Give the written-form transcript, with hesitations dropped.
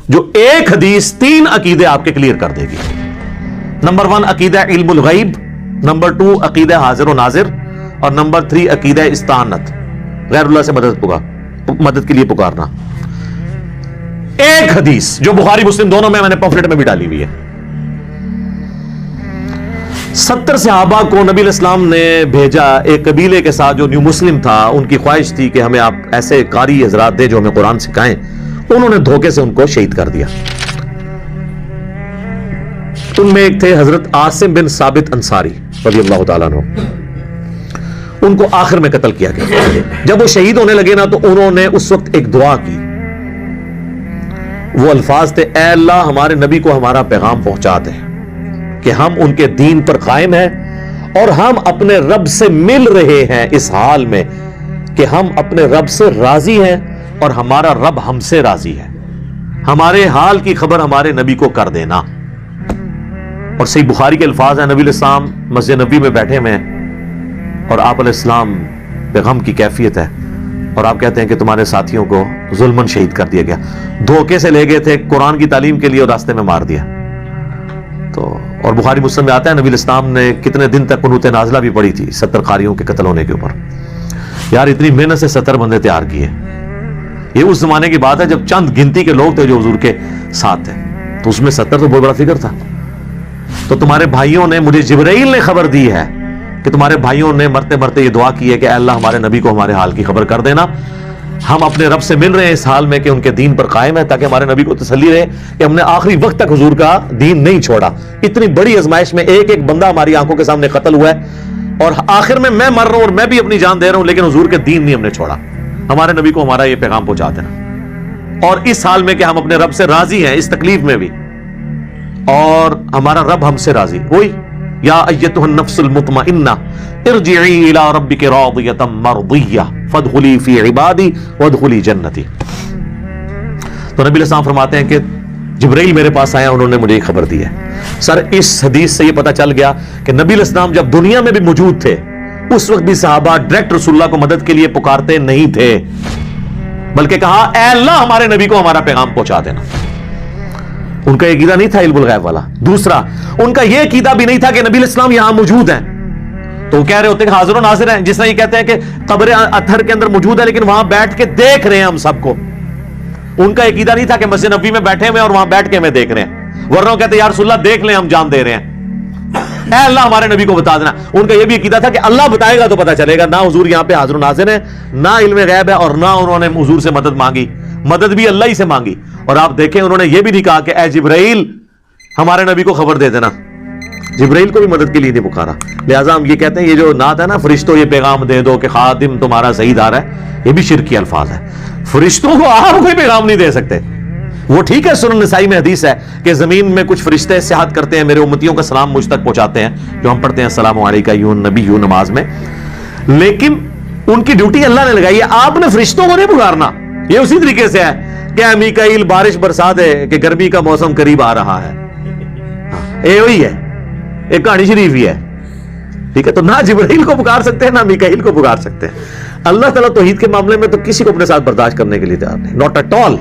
جو ایک حدیث 3 عقیدے آپ کے کلیئر کر دے گی. نمبر 1 عقیدہ علم الغیب، نمبر 2 عقیدہ حاضر و ناظر، اور نمبر 3 عقیدہ استعانت، غیر اللہ سے مدد کے لیے پکارنا. ایک حدیث جو بخاری مسلم دونوں میں نے پمفلٹ میں بھی ڈالی ہوئی ہے. 70 صحابہ کو نبی علیہ السلام نے بھیجا ایک قبیلے کے ساتھ جو نیو مسلم تھا. ان کی خواہش تھی کہ ہمیں آپ ایسے قاری حضرات دیں جو ہمیں قرآن سکھائیں. انہوں نے دھوکے سے ان کو شہید کر دیا. ان میں ایک تھے حضرت عاصم بن ثابت انصاری رضی اللہ تعالیٰ عنہ. ان کو آخر میں قتل کیا گیا. جب وہ شہید ہونے لگے نا تو انہوں نے اس وقت ایک دعا کی. وہ الفاظ تھے، اے اللہ ہمارے نبی کو ہمارا پیغام پہنچا دے کہ ہم ان کے دین پر قائم ہیں اور ہم اپنے رب سے مل رہے ہیں اس حال میں کہ ہم اپنے رب سے راضی ہیں اور ہمارا رب ہم سے راضی ہے. ہمارے حال کی خبر ہمارے نبی کو کر دینا. اور صحیح بخاری کے الفاظ ہیں، نبی علیہ السلام مسجد نبی میں بیٹھے ہوئے ہیں اور آپ علیہ السلام پہ غم کی کیفیت ہے اور آپ کہتے ہیں کہ تمہارے ساتھیوں کو ظلمن شہید کر دیا گیا. دھوکے سے لے گئے تھے قرآن کی تعلیم کے لیے اور راستے میں مار دیا. تو اور بخاری مسلم میں آتا ہے نبی علیہ السلام نے کتنے دن تک قنوت نازلہ بھی پڑھی تھی 70 قاریوں کے قتل ہونے کے اوپر. یار اتنی محنت سے 70 بندے تیار کیے. یہ اس زمانے کی بات ہے جب چند گنتی کے لوگ تھے جو حضور کے ساتھ تھے، تو اس میں 70 تو بہت بڑا فگر تھا. تو تمہارے بھائیوں نے، مجھے جبرائیل نے خبر دی ہے کہ تمہارے بھائیوں نے مرتے مرتے یہ دعا کی ہے کہ اے اللہ ہمارے نبی کو ہمارے حال کی خبر کر دینا. ہم اپنے رب سے مل رہے ہیں اس حال میں کہ ان کے دین پر قائم ہے تاکہ ہمارے نبی کو تسلی رہے کہ ہم نے آخری وقت تک حضور کا دین نہیں چھوڑا. اتنی بڑی آزمائش میں ایک ایک بندہ ہماری آنکھوں کے سامنے قتل ہوا ہے اور آخر میں مر رہا ہوں اور میں بھی اپنی جان دے رہا ہوں، لیکن حضور کے دین نہیں ہم نے چھوڑا. ہمارے نبی کو ہمارا یہ پیغام پہنچا دینا اور اس حال میں کہ ہم اپنے رب سے راضی ہیں اس تکلیف میں بھی اور ہمارا رب ہم سے راضی. وہی یا ایتھا النفس المطمئنہ ارجعی الی ربک راضیۃ مرضیہ فادخلی فی عبادی وادخلی جنتی. تو نبی علیہ السلام فرماتے ہیں کہ جبرائیل میرے پاس آیا، انہوں نے مجھے یہ خبر دی ہے. سر اس حدیث سے یہ پتہ چل گیا کہ نبی علیہ السلام جب دنیا میں بھی موجود تھے اس وقت بھی صحابہ ڈائریکٹ رسول اللہ کو مدد کے لیے پکارتے نہیں تھے، بلکہ کہا اے اللہ ہمارے نبی کو ہمارا پیغام پہنچا دینا. ان کا یہ عقیدہ نہیں تھا علم الغیب والا. دوسرا، ان کا یہ عقیدہ بھی نہیں تھا کہ نبی علیہ السلام یہاں موجود ہیں. تو وہ کہہ رہے ہوتے ہیں کہ حاضر و ناظر ہیں، جس طرح یہ کہتے ہیں کہ قبر اطہر کے اندر موجود ہے لیکن وہاں بیٹھ کے دیکھ رہے ہیں ہم سب کو. ان کا عقیدہ نہیں تھا کہ مسجد نبوی میں بیٹھے ہوئے اور وہاں بیٹھ کے ہمیں دیکھ رہے ہیں، ورنہ وہ کہتے ہیں یا رسول اللہ دیکھ لیں ہم جان دے رہے ہیں، اے اللہ ہمارے نبی کو بتا دینا. ان کا یہ بھی عقیدہ تھا کہ اللہ بتائے گا تو پتہ چلے گا. نہ حضور یہاں پہ حاضر و ناظر ہیں، نہ علم غیب ہے، اور نہ انہوں نے حضور سے مدد مانگی. مدد بھی اللہ ہی سے مانگی. اور آپ دیکھیں انہوں نے یہ بھی نہیں کہا کہ اے جبرائیل ہمارے نبی کو خبر دے دینا. جبرائیل کو بھی مدد کے لیے نہیں پکارا. لہٰذا ہم یہ کہتے ہیں یہ جو نعت ہے نا، فرشتوں یہ پیغام دے دو کہ خادم تمہارا صحیح دار ہے، یہ بھی شرکی الفاظ ہے. فرشتوں کو آپ کوئی پیغام نہیں دے سکتے. وہ ٹھیک ہے سنن نسائی میں حدیث ہے کہ زمین میں کچھ فرشتے سیاحت کرتے ہیں، میرے امتیوں کا سلام مجھ تک پہنچاتے ہیں، جو ہم پڑھتے ہیں السلام علیکہ ایھا النبی نماز میں. لیکن ان کی ڈیوٹی اللہ نے لگائی ہے. آپ نے فرشتوں کو نہیں پکارنا. یہ اسی طریقے سے ہے کہ اے میکائیل بارش برسا دے کہ گرمی کا موسم قریب آ رہا ہے. یہ وہی ہے، ایک کہانی شریف ہی ہے. ٹھیک ہے، تو نہ جبرائیل کو پکار سکتے ہیں نہ میکائیل کو پکار سکتے ہیں. اللہ تعالیٰ توحید کے معاملے میں تو کسی کو اپنے ساتھ برداشت کرنے کے لیے تیار نہیں، ناٹ ایٹ آل.